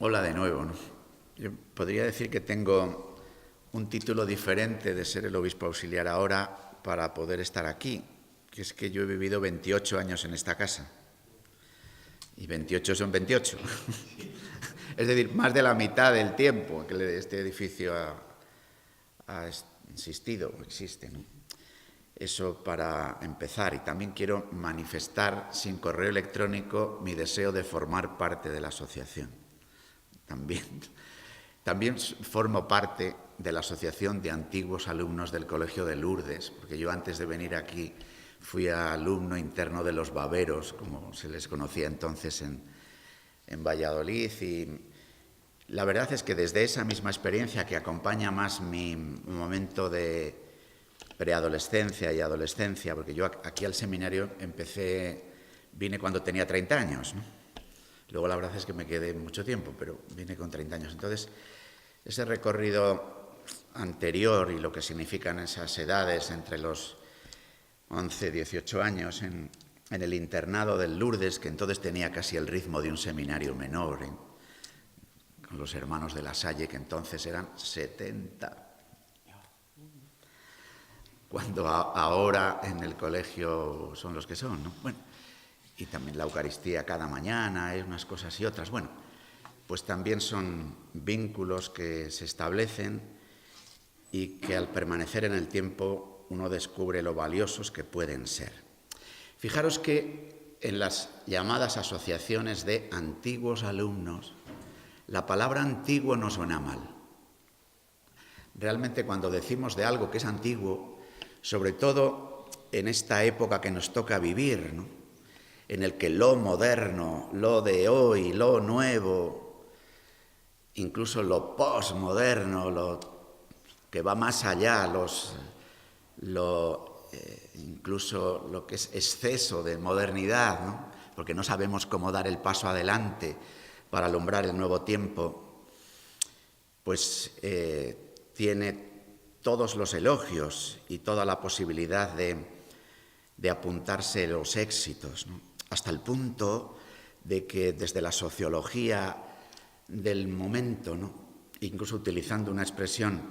Hola de nuevo, ¿no? Yo podría decir que tengo un título diferente de ser el obispo auxiliar ahora para poder estar aquí, que es que yo he vivido 28 años en esta casa. Y 28 son 28. Es decir, más de la mitad del tiempo que este edificio ha existido o existe, ¿no? Eso para empezar. Y también quiero manifestar sin correo electrónico mi deseo de formar parte de la asociación. También formo parte de la Asociación de Antiguos Alumnos del Colegio de Lourdes, porque yo antes de venir aquí fui alumno interno de los Baberos, como se les conocía entonces en Valladolid, y la verdad es que desde esa misma experiencia que acompaña más mi momento de preadolescencia y adolescencia, porque yo aquí al seminario vine cuando tenía 30 años, ¿no? Luego la verdad es que me quedé mucho tiempo, pero vine con 30 años. Entonces, ese recorrido anterior y lo que significan esas edades entre los 11 y 18 años en el internado del Lourdes, que entonces tenía casi el ritmo de un seminario menor, con los hermanos de La Salle, que entonces eran 70, cuando ahora en el colegio son los que son, ¿no? Bueno, y también la Eucaristía cada mañana, hay unas cosas y otras. Bueno, pues también son vínculos que se establecen y que al permanecer en el tiempo uno descubre lo valiosos que pueden ser. Fijaros que en las llamadas asociaciones de antiguos alumnos, la palabra antiguo no suena mal. Realmente cuando decimos de algo que es antiguo, sobre todo en esta época que nos toca vivir, ¿no?, en el que lo moderno, lo de hoy, lo nuevo, incluso lo postmoderno, lo que va más allá, incluso lo que es exceso de modernidad, ¿no?, porque no sabemos cómo dar el paso adelante para alumbrar el nuevo tiempo, pues tiene todos los elogios y toda la posibilidad de apuntarse los éxitos, ¿no?, hasta el punto de que desde la sociología del momento, ¿no?, incluso utilizando una expresión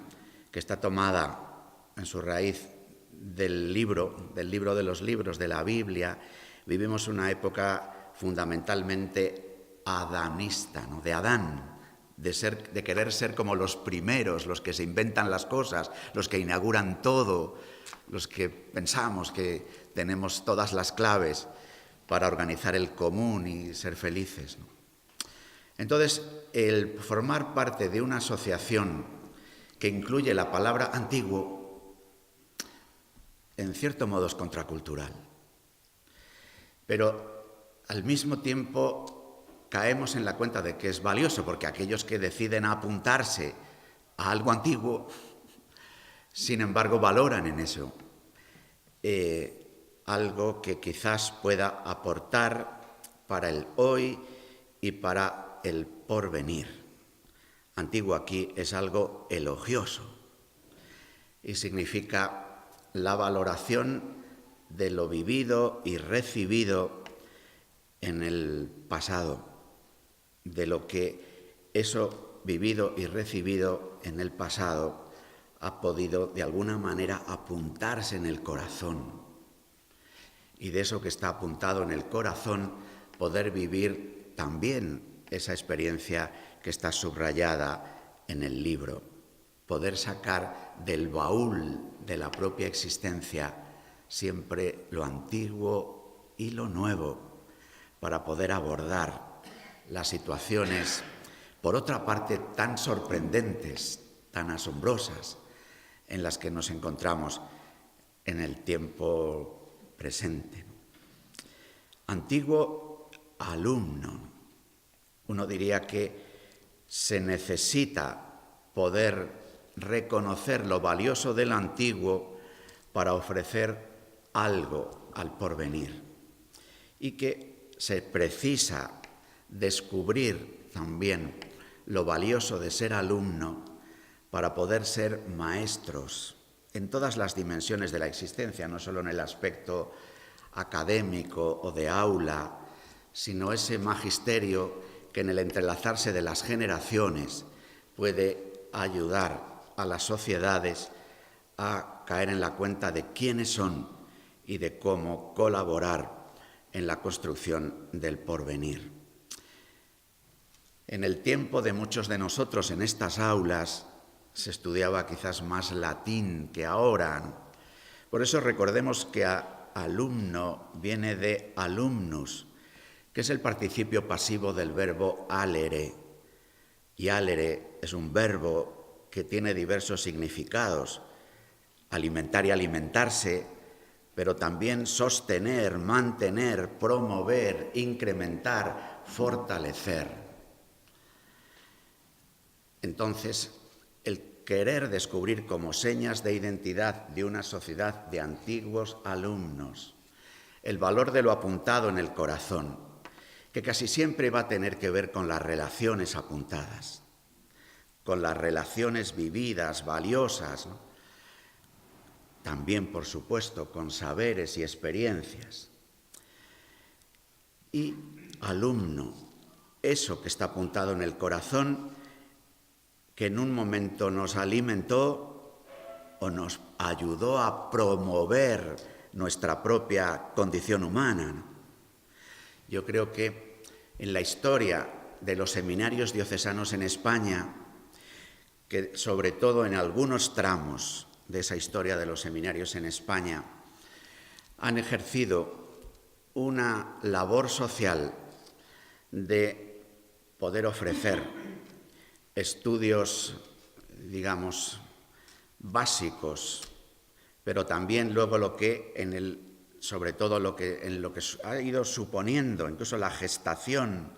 que está tomada en su raíz del libro de los libros, de la Biblia, vivimos una época fundamentalmente adanista, ¿no?, de Adán, de querer ser como los primeros, los que se inventan las cosas, los que inauguran todo, los que pensamos que tenemos todas las claves para organizar el común y ser felices, ¿no? Entonces, el formar parte de una asociación que incluye la palabra antiguo, en cierto modo es contracultural. Pero al mismo tiempo caemos en la cuenta de que es valioso, porque aquellos que deciden apuntarse a algo antiguo, sin embargo, valoran en eso algo que quizás pueda aportar para el hoy y para el porvenir. Antiguo aquí es algo elogioso y significa la valoración de lo vivido y recibido en el pasado, de lo que eso vivido y recibido en el pasado ha podido de alguna manera apuntarse en el corazón. Y de eso que está apuntado en el corazón, poder vivir también esa experiencia que está subrayada en el libro. Poder sacar del baúl de la propia existencia siempre lo antiguo y lo nuevo, para poder abordar las situaciones, por otra parte, tan sorprendentes, tan asombrosas, en las que nos encontramos en el tiempo presente. Antiguo alumno. Uno diría que se necesita poder reconocer lo valioso del antiguo para ofrecer algo al porvenir, y que se precisa descubrir también lo valioso de ser alumno para poder ser maestros en todas las dimensiones de la existencia, no solo en el aspecto académico o de aula, sino ese magisterio que en el entrelazarse de las generaciones puede ayudar a las sociedades a caer en la cuenta de quiénes son y de cómo colaborar en la construcción del porvenir. En el tiempo de muchos de nosotros en estas aulas se estudiaba quizás más latín que ahora, ¿no? Por eso recordemos que alumno viene de alumnus, que es el participio pasivo del verbo alere. Y alere es un verbo que tiene diversos significados: alimentar y alimentarse, pero también sostener, mantener, promover, incrementar, fortalecer. Entonces, el querer descubrir como señas de identidad de una sociedad de antiguos alumnos el valor de lo apuntado en el corazón, que casi siempre va a tener que ver con las relaciones apuntadas, con las relaciones vividas, valiosas, ¿no? También, por supuesto, con saberes y experiencias. Y alumno, eso que está apuntado en el corazón, que en un momento nos alimentó o nos ayudó a promover nuestra propia condición humana, ¿no? Yo creo que en la historia de los seminarios diocesanos en España, que sobre todo en algunos tramos de esa historia de los seminarios en España, han ejercido una labor social de poder ofrecer estudios, digamos, básicos, pero también luego sobre todo en lo que ha ido suponiendo, incluso la gestación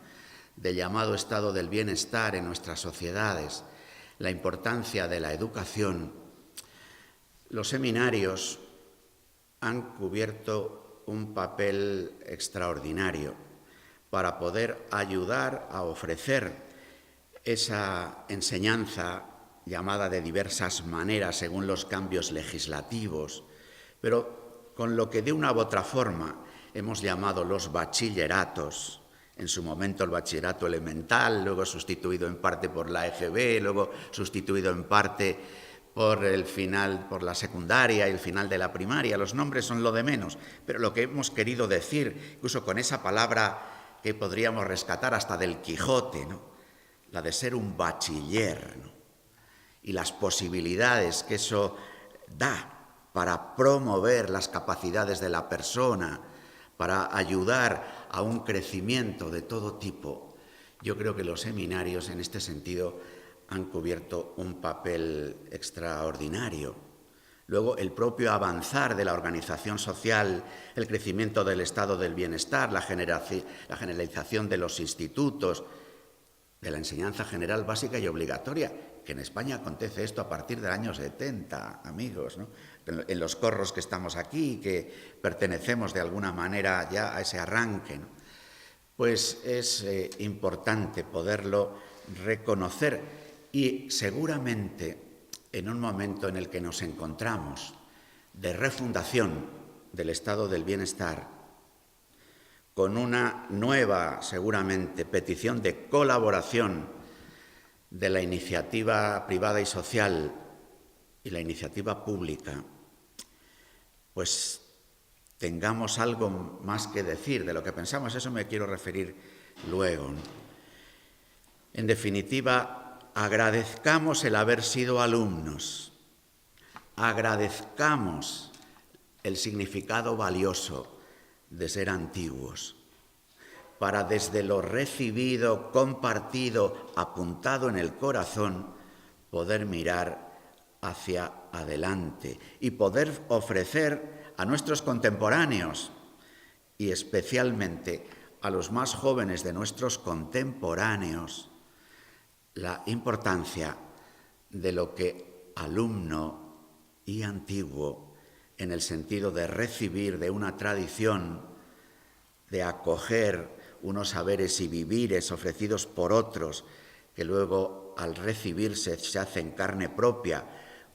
del llamado estado del bienestar en nuestras sociedades, la importancia de la educación. Los seminarios han cubierto un papel extraordinario para poder ayudar a ofrecer esa enseñanza llamada de diversas maneras según los cambios legislativos, pero con lo que de una u otra forma hemos llamado los bachilleratos. En su momento el bachillerato elemental, luego sustituido en parte por la EGB, luego sustituido en parte por la secundaria y el final de la primaria. Los nombres son lo de menos, pero lo que hemos querido decir, incluso con esa palabra que podríamos rescatar hasta del Quijote, ¿no?, la de ser un bachiller, ¿no?, y las posibilidades que eso da para promover las capacidades de la persona, para ayudar a un crecimiento de todo tipo. Yo creo que los seminarios en este sentido han cubierto un papel extraordinario. Luego, el propio avanzar de la organización social, el crecimiento del estado del bienestar, la generalización de los institutos, de la enseñanza general básica y obligatoria, que en España acontece esto a partir del año 70, amigos, ¿no?, en los corros que estamos aquí, que pertenecemos de alguna manera ya a ese arranque, ¿no?, pues es importante poderlo reconocer. Y seguramente en un momento en el que nos encontramos de refundación del estado del bienestar, con una nueva, seguramente, petición de colaboración de la iniciativa privada y social y la iniciativa pública, pues tengamos algo más que decir de lo que pensamos. Eso me quiero referir luego, ¿no? En definitiva, agradezcamos el haber sido alumnos, agradezcamos el significado valioso de ser antiguos, para desde lo recibido, compartido, apuntado en el corazón, poder mirar hacia adelante y poder ofrecer a nuestros contemporáneos y especialmente a los más jóvenes de nuestros contemporáneos la importancia de lo que alumno y antiguo, en el sentido de recibir de una tradición, de acoger unos saberes y vivires ofrecidos por otros, que luego al recibirse se hacen carne propia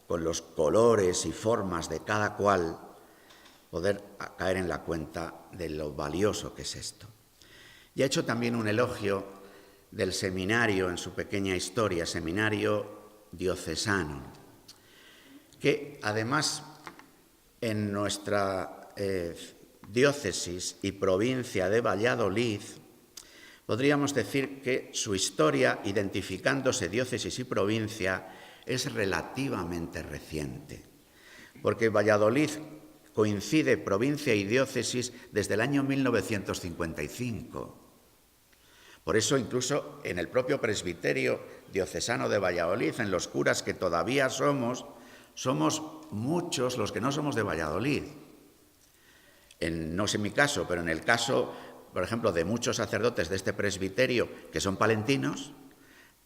con los colores y formas de cada cual, poder caer en la cuenta de lo valioso que es esto. Y ha hecho también un elogio del seminario en su pequeña historia, seminario diocesano, que además en nuestra diócesis y provincia de Valladolid, podríamos decir que su historia, identificándose diócesis y provincia, es relativamente reciente, porque Valladolid coincide provincia y diócesis desde el año 1955. Por eso incluso en el propio presbiterio diocesano de Valladolid, en los curas que todavía somos muchos los que no somos de Valladolid. No sé mi caso, pero en el caso, por ejemplo, de muchos sacerdotes de este presbiterio que son palentinos,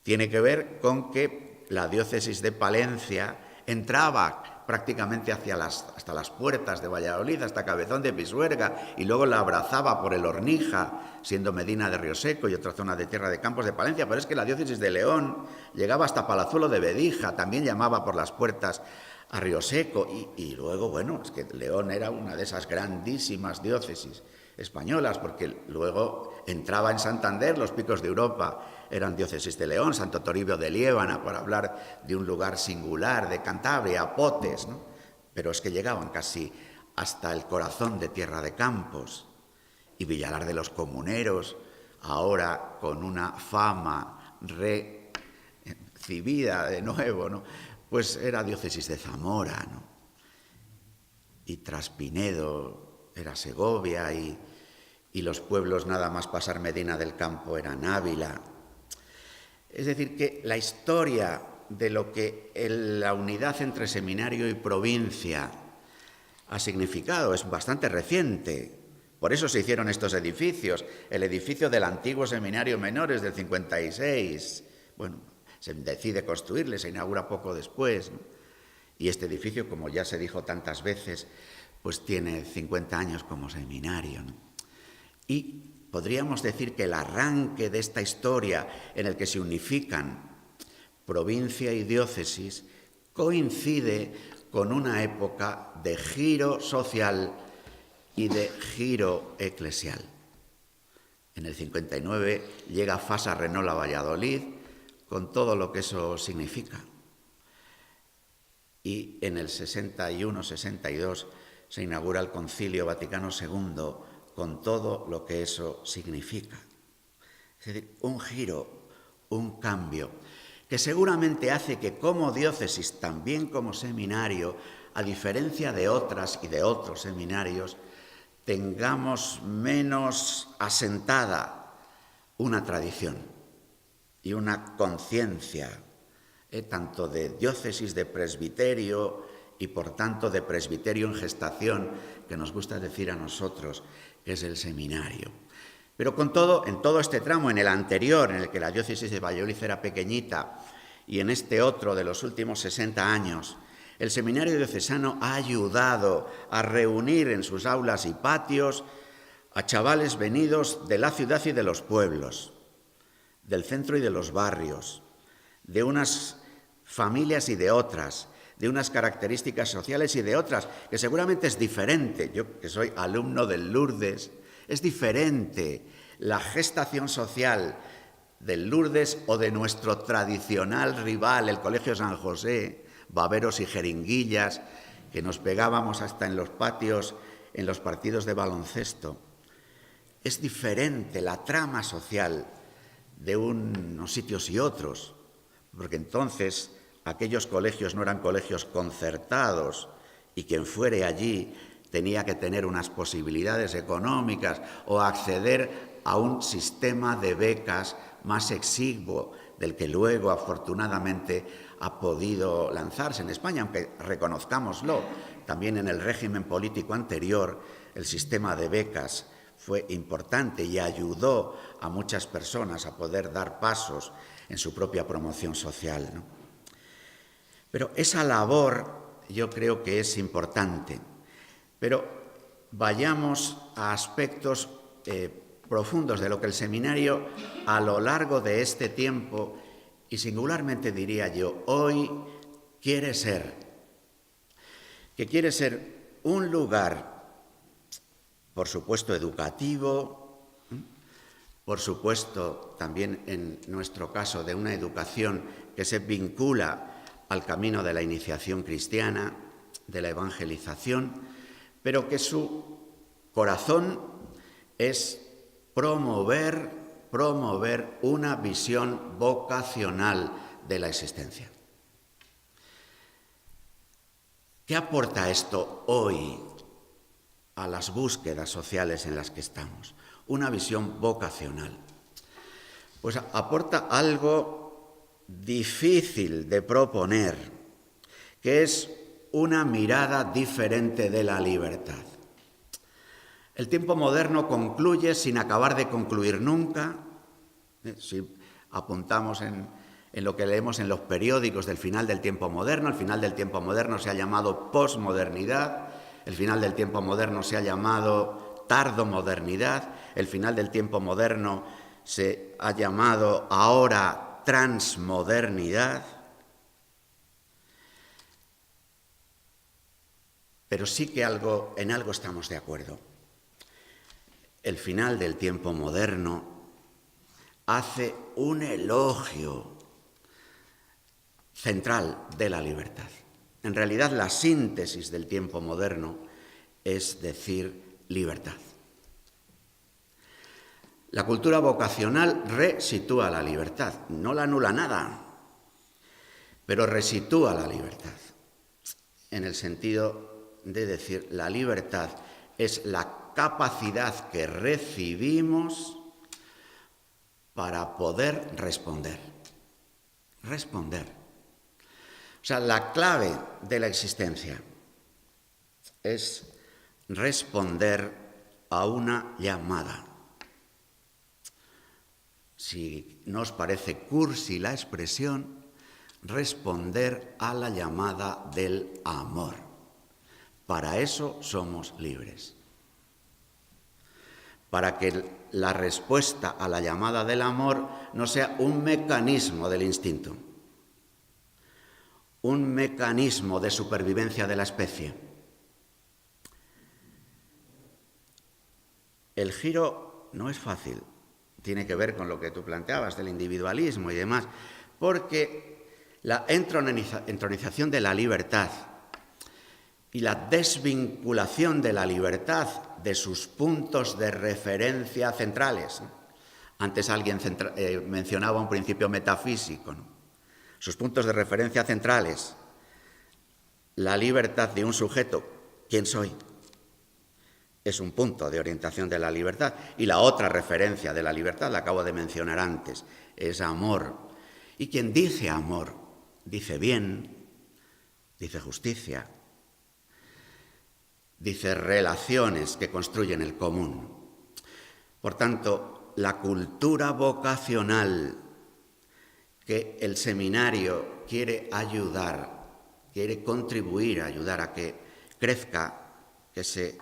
tiene que ver con que la diócesis de Palencia entraba prácticamente hasta las puertas de Valladolid, hasta Cabezón de Pisuerga, y luego la abrazaba por el Hornija, siendo Medina de Rioseco y otra zona de Tierra de Campos de Palencia. Pero es que la diócesis de León llegaba hasta Palazuelo de Bedija, también llamaba por las puertas a Rioseco, y luego, bueno, es que León era una de esas grandísimas diócesis españolas, porque luego entraba en Santander, los picos de Europa eran diócesis de León, Santo Toribio de Liébana, por hablar de un lugar singular, de Cantabria, Potes, ¿no? Pero es que llegaban casi hasta el corazón de Tierra de Campos, y Villalar de los Comuneros, ahora con una fama recibida de nuevo, ¿no? Pues era diócesis de Zamora, ¿no? Y Traspinedo era Segovia, y los pueblos nada más pasar Medina del Campo eran Ávila. Es decir, que la historia de lo que la unidad entre seminario y provincia ha significado es bastante reciente. Por eso se hicieron estos edificios. El edificio del antiguo seminario menores del 56, bueno, se decide construirle, se inaugura poco después, ¿no? Y este edificio, como ya se dijo tantas veces, pues tiene 50 años como seminario, ¿no? Y podríamos decir que el arranque de esta historia en el que se unifican provincia y diócesis coincide con una época de giro social y de giro eclesial. En el 59 llega Fasa Renault a Valladolid, con todo lo que eso significa. Y en el 61-62 se inaugura el Concilio Vaticano II, con todo lo que eso significa. Es decir, un giro, un cambio, que seguramente hace que como diócesis, también como seminario, a diferencia de otras y de otros seminarios, tengamos menos asentada una tradición y una conciencia, tanto de diócesis, de presbiterio y por tanto de presbiterio en gestación, que nos gusta decir a nosotros que es el seminario. Pero con todo, en todo este tramo, en el anterior, en el que la diócesis de Valladolid era pequeñita, y en este otro de los últimos 60 años, el seminario diocesano ha ayudado a reunir en sus aulas y patios a chavales venidos de la ciudad y de los pueblos, del centro y de los barrios, de unas familias y de otras, de unas características sociales y de otras, que seguramente es diferente. Yo, que soy alumno del Lourdes, es diferente la gestación social del Lourdes o de nuestro tradicional rival, el Colegio San José, baberos y jeringuillas, que nos pegábamos hasta en los patios, en los partidos de baloncesto. Es diferente la trama social de unos sitios y otros, porque entonces aquellos colegios no eran colegios concertados y quien fuere allí tenía que tener unas posibilidades económicas o acceder a un sistema de becas más exiguo del que luego afortunadamente ha podido lanzarse en España, aunque reconozcámoslo, también en el régimen político anterior el sistema de becas fue importante y ayudó a muchas personas a poder dar pasos en su propia promoción social, ¿no? Pero esa labor yo creo que es importante. Pero vayamos a aspectos profundos de lo que el seminario a lo largo de este tiempo, y singularmente diría yo, hoy quiere ser. Que quiere ser un lugar, por supuesto, educativo, por supuesto, también en nuestro caso, de una educación que se vincula al camino de la iniciación cristiana, de la evangelización, pero que su corazón es promover una visión vocacional de la existencia. ¿Qué aporta esto hoy a las búsquedas sociales en las que estamos? Una visión vocacional. Pues aporta algo difícil de proponer, que es una mirada diferente de la libertad. El tiempo moderno concluye sin acabar de concluir nunca. Si apuntamos en lo que leemos en los periódicos del final del tiempo moderno, el final del tiempo moderno se ha llamado posmodernidad, el final del tiempo moderno se ha llamado tardomodernidad, el final del tiempo moderno se ha llamado ahora transmodernidad. Pero sí que en algo estamos de acuerdo. El final del tiempo moderno hace un elogio central de la libertad. En realidad, la síntesis del tiempo moderno es decir libertad. La cultura vocacional resitúa la libertad, no la anula nada, pero resitúa la libertad, en el sentido de decir la libertad es la capacidad que recibimos para poder responder. O sea, la clave de la existencia es responder a una llamada. Si no os parece cursi la expresión, responder a la llamada del amor. Para eso somos libres. Para que la respuesta a la llamada del amor no sea un mecanismo del instinto, un mecanismo de supervivencia de la especie. El giro no es fácil, tiene que ver con lo que tú planteabas del individualismo y demás, porque la entronización de la libertad y la desvinculación de la libertad de sus puntos de referencia centrales. Antes alguien mencionaba un principio metafísico, ¿no? Sus puntos de referencia centrales, la libertad de un sujeto, ¿quién soy? Es un punto de orientación de la libertad. Y la otra referencia de la libertad, la acabo de mencionar antes, es amor. Y quien dice amor, dice bien, dice justicia, dice relaciones que construyen el común. Por tanto, la cultura vocacional que el seminario quiere ayudar, quiere contribuir a ayudar a que crezca, que se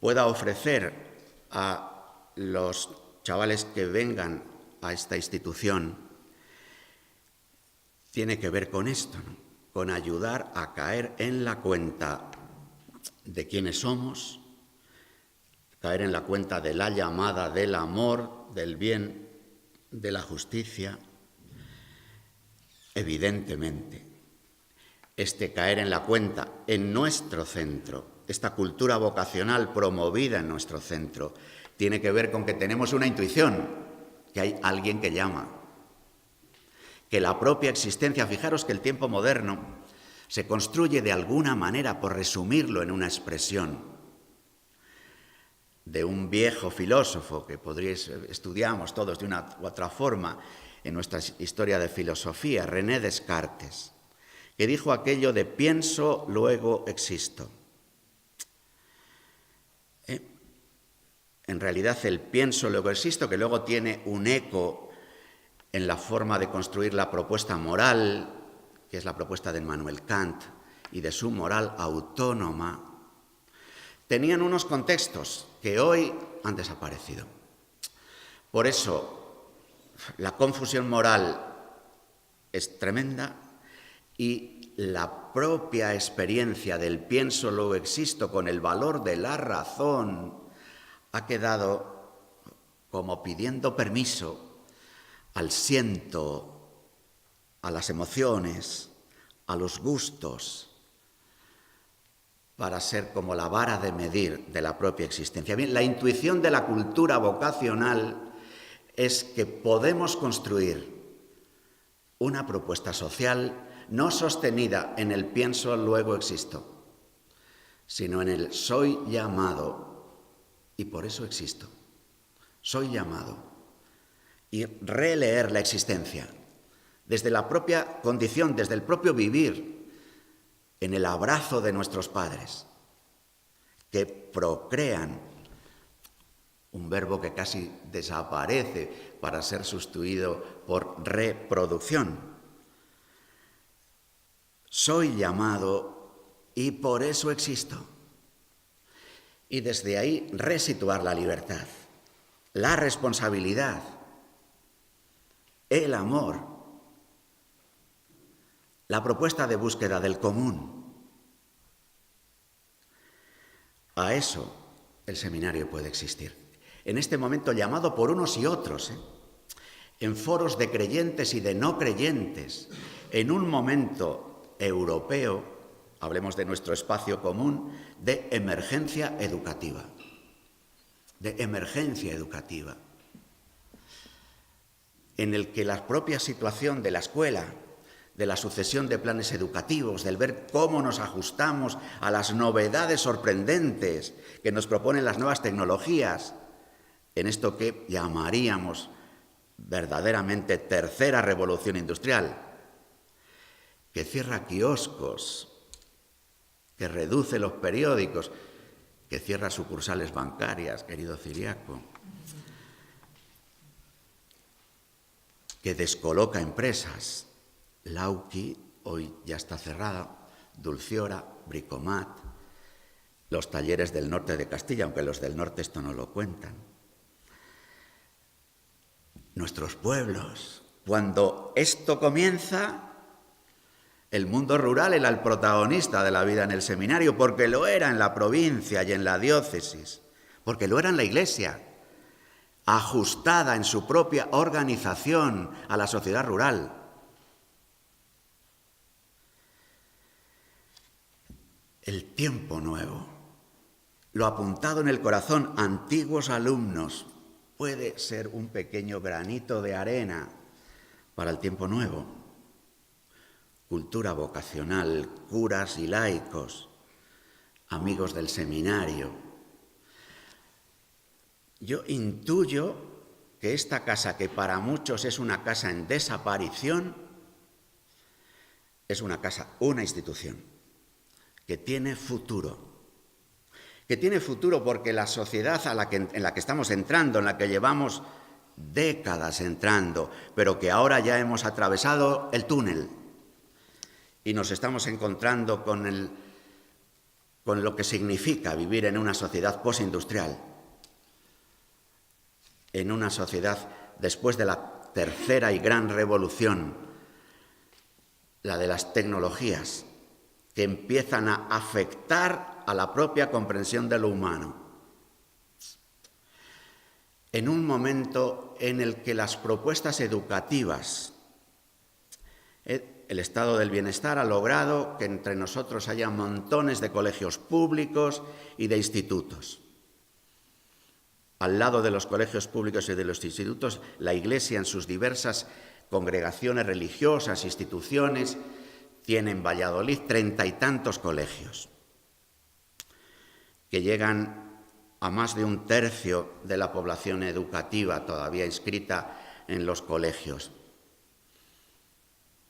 pueda ofrecer a los chavales que vengan a esta institución, tiene que ver con esto, ¿no? Con ayudar a caer en la cuenta de quiénes somos, caer en la cuenta de la llamada del amor, del bien, de la justicia. Evidentemente, caer en la cuenta en nuestro centro, esta cultura vocacional promovida en nuestro centro, tiene que ver con que tenemos una intuición, que hay alguien que llama, que la propia existencia, fijaros que el tiempo moderno se construye de alguna manera, por resumirlo en una expresión de un viejo filósofo que estudiamos todos de una u otra forma en nuestra historia de filosofía, René Descartes, que dijo aquello de pienso, luego existo. En realidad el pienso, luego existo, que luego tiene un eco en la forma de construir la propuesta moral, que es la propuesta de Immanuel Kant, y de su moral autónoma, tenían unos contextos que hoy han desaparecido. Por eso, la confusión moral es tremenda y la propia experiencia del pienso, luego existo, con el valor de la razón, ha quedado como pidiendo permiso al siento, a las emociones, a los gustos, para ser como la vara de medir de la propia existencia. Bien, la intuición de la cultura vocacional es que podemos construir una propuesta social no sostenida en el pienso, luego existo, sino en el soy llamado y por eso existo. Soy llamado. Y releer la existencia desde la propia condición, desde el propio vivir, en el abrazo de nuestros padres, que procrean, un verbo que casi desaparece para ser sustituido por reproducción. Soy llamado y por eso existo. Y desde ahí resituar la libertad, la responsabilidad, el amor, la propuesta de búsqueda del común. A eso el seminario puede existir. En este momento llamado por unos y otros, en foros de creyentes y de no creyentes, en un momento europeo, hablemos de nuestro espacio común, de emergencia educativa. De emergencia educativa, en el que la propia situación de la escuela, de la sucesión de planes educativos, del ver cómo nos ajustamos a las novedades sorprendentes que nos proponen las nuevas tecnologías, en esto que llamaríamos verdaderamente tercera revolución industrial, que cierra kioscos, que reduce los periódicos, que cierra sucursales bancarias, querido Ciriaco, que descoloca empresas. Lauki hoy ya está cerrada, Dulciora, Bricomat, los talleres del norte de Castilla, aunque los del norte esto no lo cuentan. Nuestros pueblos, cuando esto comienza, el mundo rural era el protagonista de la vida en el seminario, porque lo era en la provincia y en la diócesis, porque lo era en la Iglesia, ajustada en su propia organización a la sociedad rural. El tiempo nuevo, lo apuntado en el corazón, antiguos alumnos, puede ser un pequeño granito de arena para el tiempo nuevo. Cultura vocacional, curas y laicos, amigos del seminario. Yo intuyo que esta casa, que para muchos es una casa en desaparición, es una casa, una institución, que tiene futuro. Que tiene futuro porque la sociedad en la que estamos entrando, en la que llevamos décadas entrando, pero que ahora ya hemos atravesado el túnel, y nos estamos encontrando con lo que significa vivir en una sociedad postindustrial, en una sociedad después de la tercera y gran revolución, la de las tecnologías, que empiezan a afectar a la propia comprensión de lo humano. En un momento en el que las propuestas educativas, el estado del bienestar ha logrado que entre nosotros haya montones de colegios públicos y de institutos. Al lado de los colegios públicos y de los institutos, la Iglesia en sus diversas congregaciones religiosas, instituciones, tiene en Valladolid 30 y tantos colegios, que llegan a más de un tercio de la población educativa todavía inscrita en los colegios.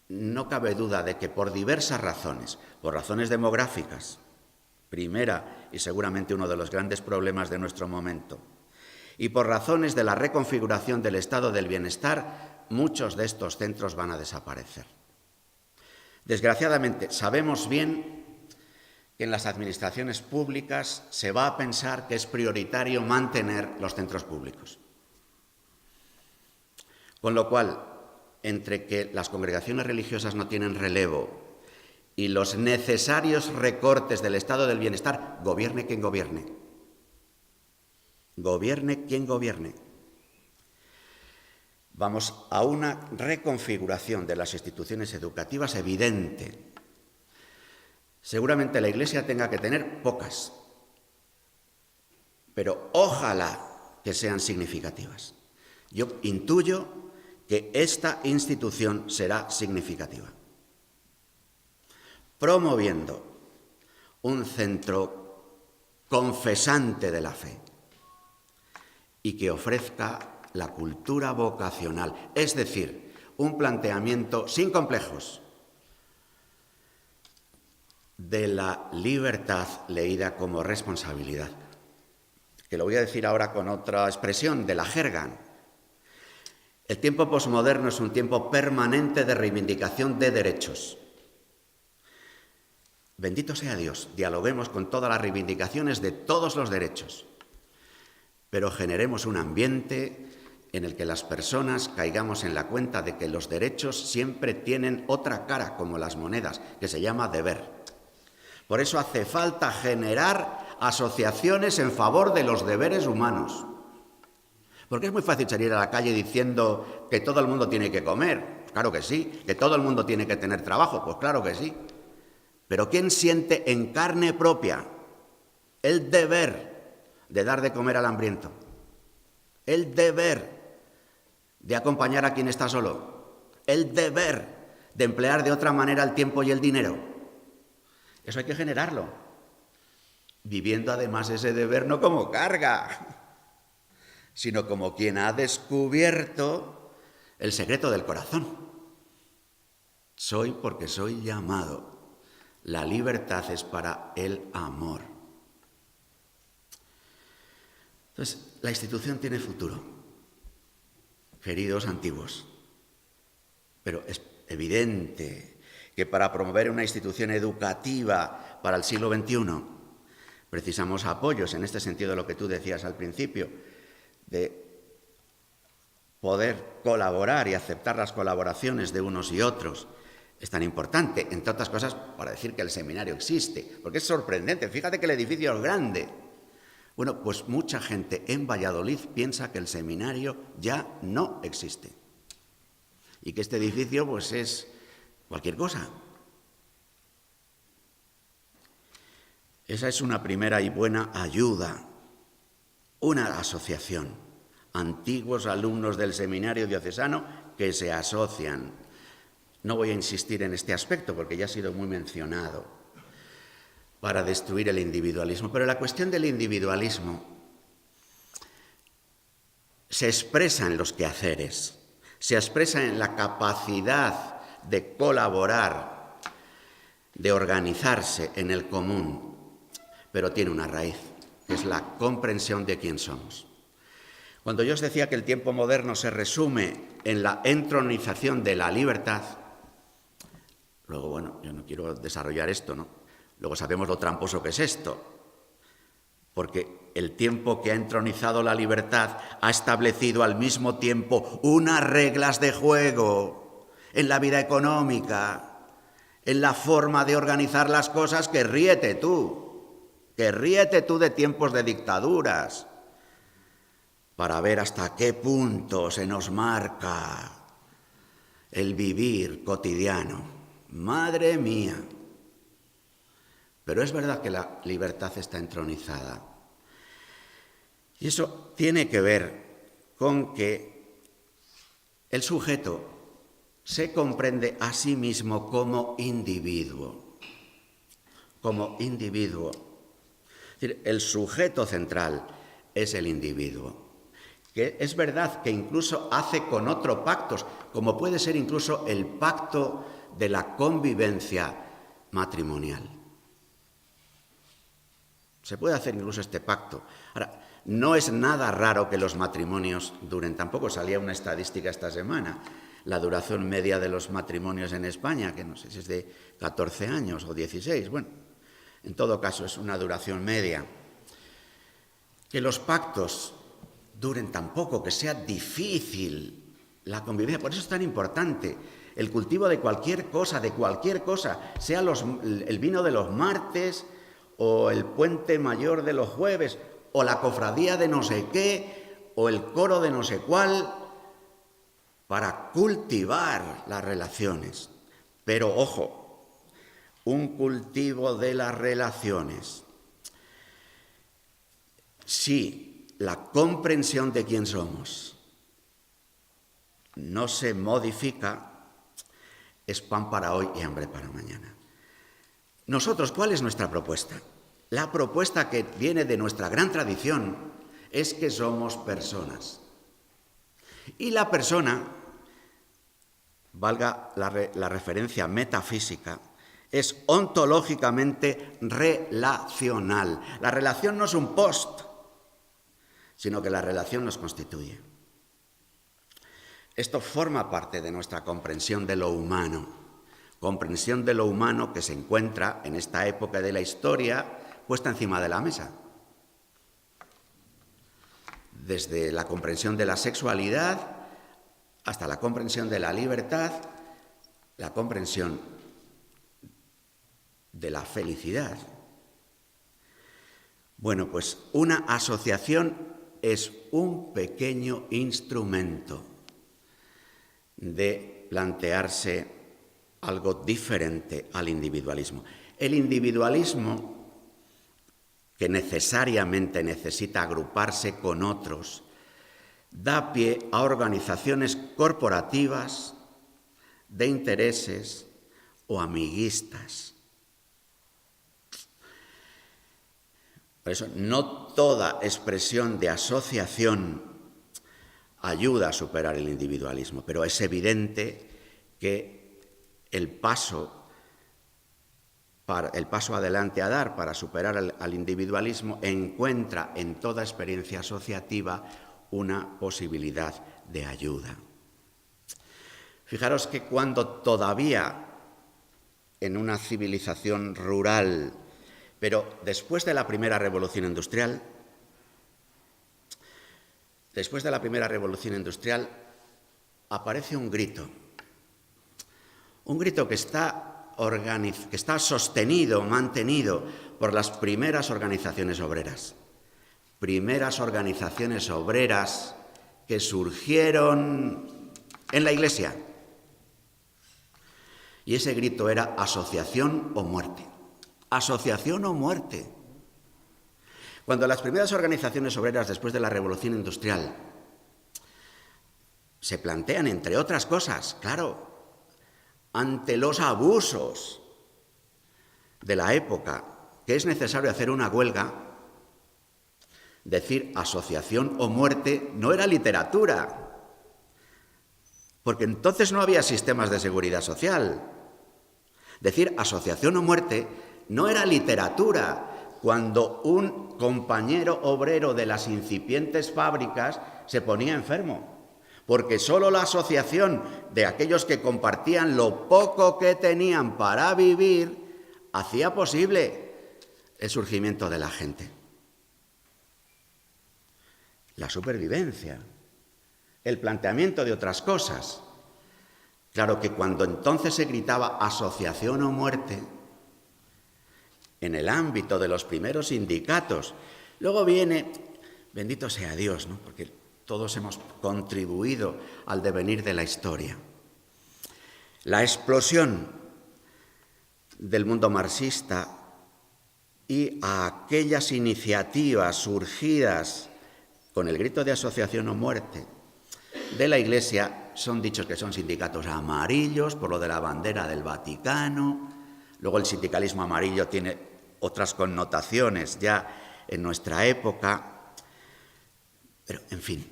No cabe duda de que por diversas razones, por razones demográficas, primera y seguramente uno de los grandes problemas de nuestro momento, y por razones de la reconfiguración del estado del bienestar, muchos de estos centros van a desaparecer. Desgraciadamente, sabemos bien que en las administraciones públicas se va a pensar que es prioritario mantener los centros públicos. Con lo cual, entre que las congregaciones religiosas no tienen relevo y los necesarios recortes del estado del bienestar, gobierne quien gobierne. Gobierne quien gobierne. vamos a una reconfiguración de las instituciones educativas evidente. Seguramente la Iglesia tenga que tener pocas, pero ojalá que sean significativas. Yo intuyo que esta institución será significativa, promoviendo un centro confesante de la fe y que ofrezca la cultura vocacional, es decir, un planteamiento sin complejos de la libertad leída como responsabilidad, que lo voy a decir ahora con otra expresión de la jerga. El tiempo posmoderno es un tiempo permanente de reivindicación de derechos. Bendito sea Dios, dialoguemos con todas las reivindicaciones de todos los derechos, pero generemos un ambiente en el que las personas caigamos en la cuenta de que los derechos siempre tienen otra cara, como las monedas, que se llama deber. Por eso hace falta generar asociaciones en favor de los deberes humanos. Porque es muy fácil salir a la calle diciendo que todo el mundo tiene que comer. Claro que sí. Que todo el mundo tiene que tener trabajo. Pues claro que sí. Pero ¿quién siente en carne propia el deber de dar de comer al hambriento? El deber de acompañar a quien está solo. El deber de emplear de otra manera el tiempo y el dinero. Eso hay que generarlo. Viviendo además ese deber no como carga, sino como quien ha descubierto el secreto del corazón. Soy porque soy llamado. La libertad es para el amor. Entonces, la institución tiene futuro, queridos antiguos, pero es evidente que para promover una institución educativa para el siglo XXI precisamos apoyos, en este sentido de lo que tú decías al principio, de poder colaborar y aceptar las colaboraciones de unos y otros. Es tan importante, entre otras cosas, para decir que el seminario existe, porque es sorprendente. Fíjate que el edificio es grande. Bueno, pues mucha gente en Valladolid piensa que el seminario ya no existe y que este edificio pues es cualquier cosa. Esa es una primera y buena ayuda, una asociación. Antiguos alumnos del seminario diocesano que se asocian. No voy a insistir en este aspecto porque ya ha sido muy mencionado para destruir el individualismo. Pero la cuestión del individualismo se expresa en los quehaceres, se expresa en la capacidad de colaborar, de organizarse en el común, pero tiene una raíz, que es la comprensión de quién somos. Cuando yo os decía que el tiempo moderno se resume en la entronización de la libertad, luego, bueno, yo no quiero desarrollar esto, ¿no? Luego sabemos lo tramposo que es esto, porque el tiempo que ha entronizado la libertad ha establecido al mismo tiempo unas reglas de juego en la vida económica, en la forma de organizar las cosas, que ríete tú de tiempos de dictaduras, para ver hasta qué punto se nos marca el vivir cotidiano. Madre mía. Pero es verdad que la libertad está entronizada. Y eso tiene que ver con que el sujeto se comprende a sí mismo como individuo. Como individuo. Es decir, el sujeto central es el individuo. Que es verdad que incluso hace con otro pactos, como puede ser incluso el pacto de la convivencia matrimonial. Se puede hacer incluso este pacto. Ahora, no es nada raro que los matrimonios duren. Tampoco salía una estadística esta semana. La duración media de los matrimonios en España, que no sé si es de 14 años o 16. Bueno, en todo caso es una duración media. Que los pactos duren tan poco, que sea difícil la convivencia. Por eso es tan importante el cultivo de cualquier cosa, sea el vino de los martes, o el puente mayor de los jueves, o la cofradía de no sé qué, o el coro de no sé cuál. para cultivar las relaciones. Pero ojo, un cultivo de las relaciones. Si la comprensión de quién somos no se modifica, es pan para hoy y hambre para mañana. Nosotros, ¿cuál es nuestra propuesta? La propuesta que viene de nuestra gran tradición es que somos personas. Y la persona, valga la referencia metafísica, es ontológicamente relacional. La relación no es un post, sino que la relación nos constituye. Esto forma parte de nuestra comprensión de lo humano que se encuentra en esta época de la historia puesta encima de la mesa. Desde la comprensión de la sexualidad hasta la comprensión de la libertad, la comprensión de la felicidad. Bueno, pues una asociación es un pequeño instrumento de plantearse algo diferente al individualismo. El individualismo, que necesariamente necesita agruparse con otros, da pie a organizaciones corporativas de intereses o amiguistas. Por eso, no toda expresión de asociación ayuda a superar el individualismo, pero es evidente que el paso adelante a dar para superar al individualismo encuentra en toda experiencia asociativa una posibilidad de ayuda. Fijaros que cuando todavía en una civilización rural, pero después de la primera revolución industrial, aparece un grito que está sostenido, mantenido por las primeras organizaciones obreras que surgieron en la Iglesia. Y ese grito era asociación o muerte. Asociación o muerte. Cuando las primeras organizaciones obreras después de la Revolución Industrial se plantean, entre otras cosas, claro, ante los abusos de la época, que es necesario hacer una huelga, decir asociación o muerte no era literatura, porque entonces no había sistemas de seguridad social. Decir asociación o muerte no era literatura cuando un compañero obrero de las incipientes fábricas se ponía enfermo, porque solo la asociación de aquellos que compartían lo poco que tenían para vivir hacía posible el surgimiento de la gente. La supervivencia, el planteamiento de otras cosas. Claro que cuando entonces se gritaba asociación o muerte, en el ámbito de los primeros sindicatos, luego viene, bendito sea Dios, ¿no? Porque todos hemos contribuido al devenir de la historia. La explosión del mundo marxista y a aquellas iniciativas surgidas con el grito de asociación o muerte de la Iglesia son dichos que son sindicatos amarillos por lo de la bandera del Vaticano. Luego el sindicalismo amarillo tiene otras connotaciones ya en nuestra época. Pero, en fin,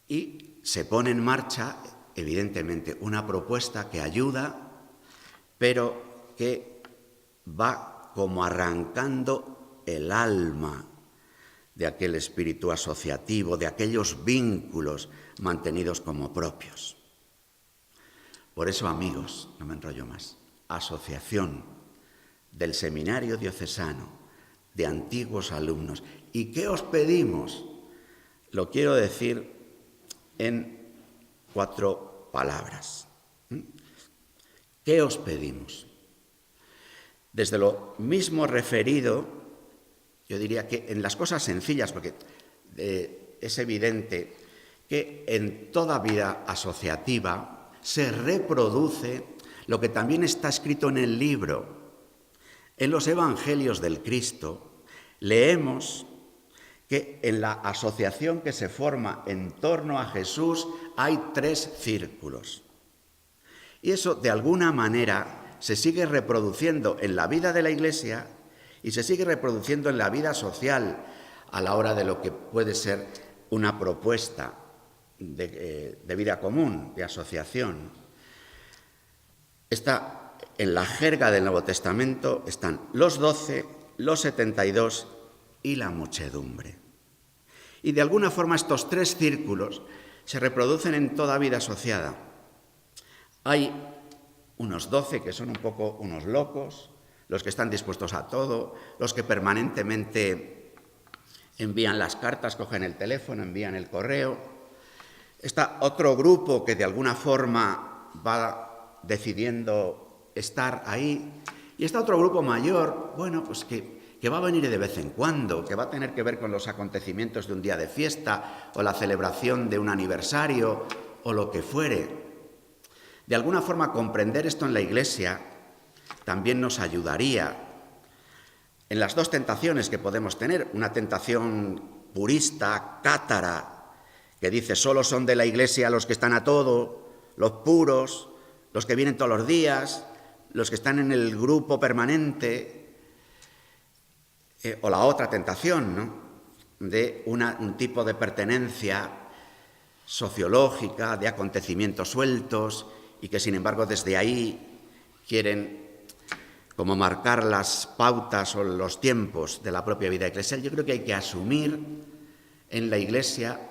y se pone en marcha, evidentemente, una propuesta que ayuda, pero que va como arrancando el alma de aquel espíritu asociativo, de aquellos vínculos mantenidos como propios. Por eso, amigos, no me enrollo más, asociación del Seminario Diocesano, de antiguos alumnos. ¿Y qué os pedimos? Lo quiero decir en 4 palabras. ¿Qué os pedimos? Desde lo mismo referido, yo diría que en las cosas sencillas, porque es evidente que en toda vida asociativa se reproduce lo que también está escrito en el libro. En los Evangelios del Cristo leemos que en la asociación que se forma en torno a Jesús hay 3 círculos. Y eso, de alguna manera, se sigue reproduciendo en la vida de la Iglesia y se sigue reproduciendo en la vida social a la hora de lo que puede ser una propuesta de vida común, de asociación. En la jerga del Nuevo Testamento están los 12, los 72 y la muchedumbre. Y de alguna forma estos 3 círculos se reproducen en toda vida asociada. Hay unos 12 que son un poco unos locos, los que están dispuestos a todo, los que permanentemente envían las cartas, cogen el teléfono, envían el correo. Está otro grupo que de alguna forma va decidiendo estar ahí. Y está otro grupo mayor, pues que va a venir de vez en cuando, que va a tener que ver con los acontecimientos de un día de fiesta o la celebración de un aniversario o lo que fuere. De alguna forma, comprender esto en la Iglesia también nos ayudaría en las 2 tentaciones que podemos tener. Una tentación purista, cátara, que dice solo son de la Iglesia los que están a todo, los puros, los que vienen todos los días, los que están en el grupo permanente. O la otra tentación, ¿no?, de un tipo de pertenencia sociológica, de acontecimientos sueltos, y que sin embargo desde ahí quieren como marcar las pautas o los tiempos de la propia vida eclesial. Yo creo que hay que asumir en la Iglesia,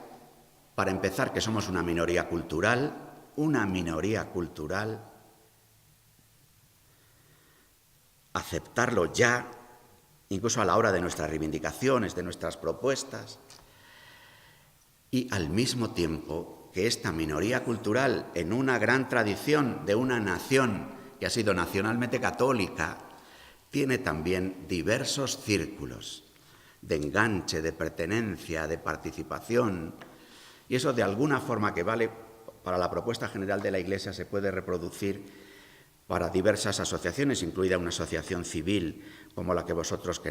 para empezar, que somos una minoría cultural, aceptarlo ya, incluso a la hora de nuestras reivindicaciones, de nuestras propuestas, y al mismo tiempo que esta minoría cultural, en una gran tradición de una nación que ha sido nacionalmente católica, tiene también diversos círculos de enganche, de pertenencia, de participación, y eso de alguna forma que vale para la propuesta general de la Iglesia se puede reproducir para diversas asociaciones, incluida una asociación civil como la que vosotros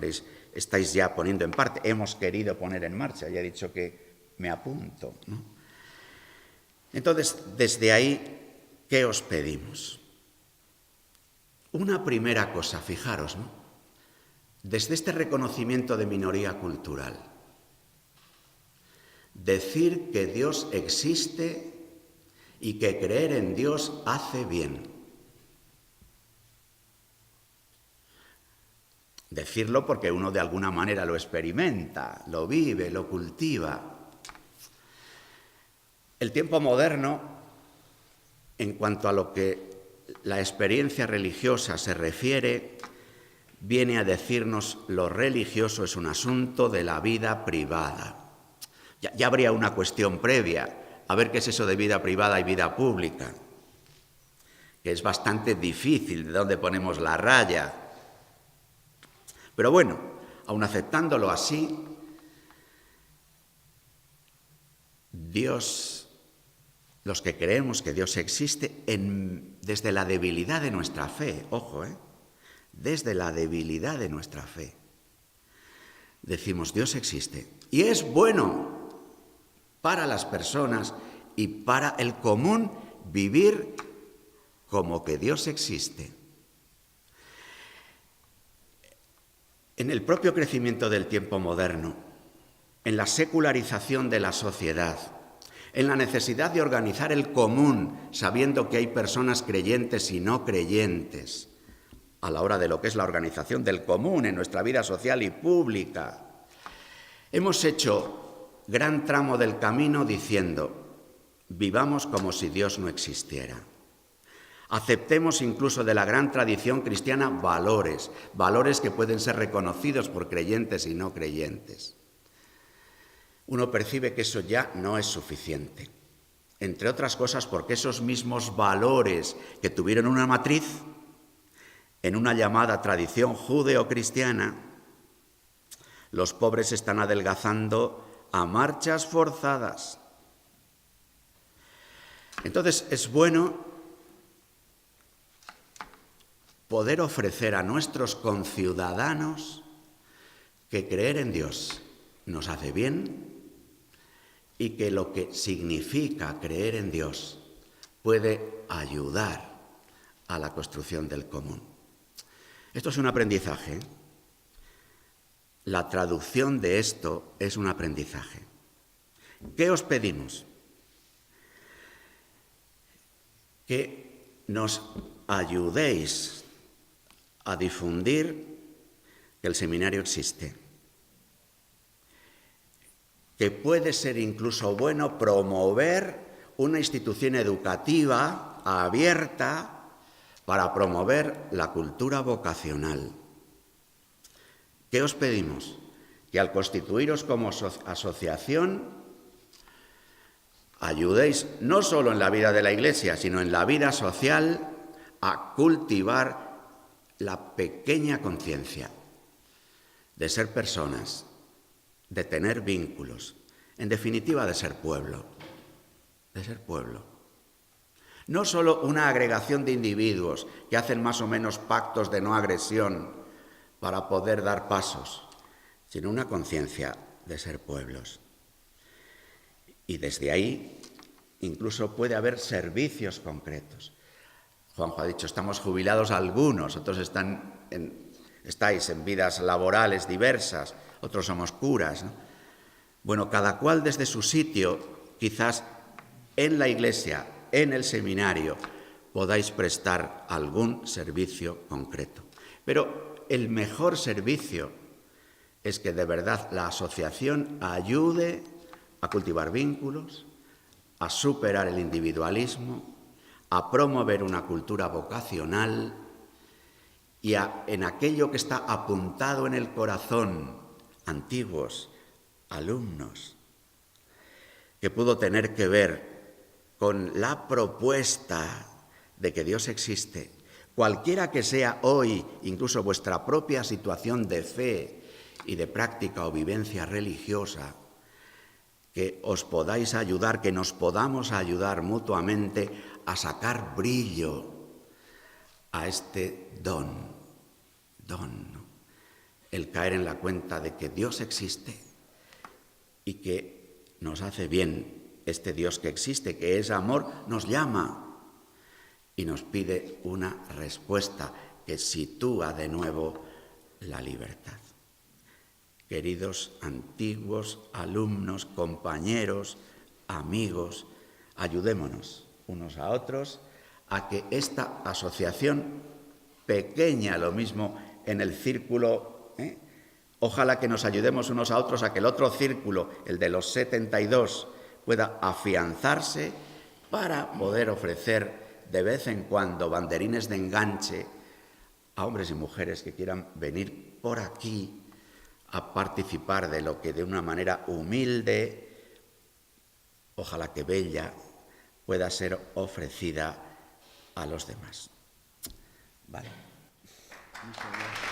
estáis ya poniendo en parte, hemos querido poner en marcha, ya he dicho que me apunto, ¿no? Entonces, desde ahí, ¿qué os pedimos? Una primera cosa, fijaros, ¿no?, desde este reconocimiento de minoría cultural, decir que Dios existe y que creer en Dios hace bien. Decirlo porque uno de alguna manera lo experimenta, lo vive, lo cultiva. El tiempo moderno, en cuanto a lo que la experiencia religiosa se refiere, viene a decirnos lo religioso es un asunto de la vida privada. Ya habría una cuestión previa, a ver qué es eso de vida privada y vida pública, que es bastante difícil de dónde ponemos la raya. Pero bueno, aun aceptándolo así, Dios, los que creemos que Dios existe, desde la debilidad de nuestra fe, ojo, desde la debilidad de nuestra fe, decimos Dios existe y es bueno para las personas y para el común vivir como que Dios existe. En el propio crecimiento del tiempo moderno, en la secularización de la sociedad, en la necesidad de organizar el común, sabiendo que hay personas creyentes y no creyentes, a la hora de lo que es la organización del común en nuestra vida social y pública, hemos hecho gran tramo del camino diciendo, vivamos como si Dios no existiera. Aceptemos incluso de la gran tradición cristiana valores que pueden ser reconocidos por creyentes y no creyentes. Uno percibe que eso ya no es suficiente, entre otras cosas porque esos mismos valores que tuvieron una matriz en una llamada tradición judeocristiana, los pobres están adelgazando a marchas forzadas. Entonces es bueno poder ofrecer a nuestros conciudadanos que creer en Dios nos hace bien y que lo que significa creer en Dios puede ayudar a la construcción del común. Esto es un aprendizaje. La traducción de esto es un aprendizaje. ¿Qué os pedimos? Que nos ayudéis a difundir que el seminario existe, que puede ser incluso bueno promover una institución educativa abierta para promover la cultura vocacional. ¿Qué os pedimos? Que al constituiros como asociación ayudéis no solo en la vida de la Iglesia, sino en la vida social a cultivar la pequeña conciencia de ser personas, de tener vínculos, en definitiva de ser pueblo, No solo una agregación de individuos que hacen más o menos pactos de no agresión para poder dar pasos, sino una conciencia de ser pueblos. Y desde ahí incluso puede haber servicios concretos. Juanjo ha dicho, estamos jubilados algunos, otros estáis en vidas laborales diversas, otros somos curas, ¿no? Bueno, cada cual desde su sitio, quizás en la Iglesia, en el seminario, podáis prestar algún servicio concreto. Pero el mejor servicio es que de verdad la asociación ayude a cultivar vínculos, a superar el individualismo, a promover una cultura vocacional y en aquello que está apuntado en el corazón, antiguos alumnos, que pudo tener que ver con la propuesta de que Dios existe, cualquiera que sea hoy incluso vuestra propia situación de fe y de práctica o vivencia religiosa, que os podáis ayudar, que nos podamos ayudar mutuamente a sacar brillo a este don, ¿no? El caer en la cuenta de que Dios existe y que nos hace bien este Dios que existe, que es amor, nos llama y nos pide una respuesta que sitúa de nuevo la libertad. Queridos antiguos alumnos, compañeros, amigos, ayudémonos unos a otros a que esta asociación pequeña, lo mismo en el círculo, ojalá que nos ayudemos unos a otros a que el otro círculo, el de los 72, pueda afianzarse para poder ofrecer de vez en cuando banderines de enganche a hombres y mujeres que quieran venir por aquí a participar de lo que de una manera humilde, ojalá que bella, pueda ser ofrecida a los demás. Vale. Muchas gracias.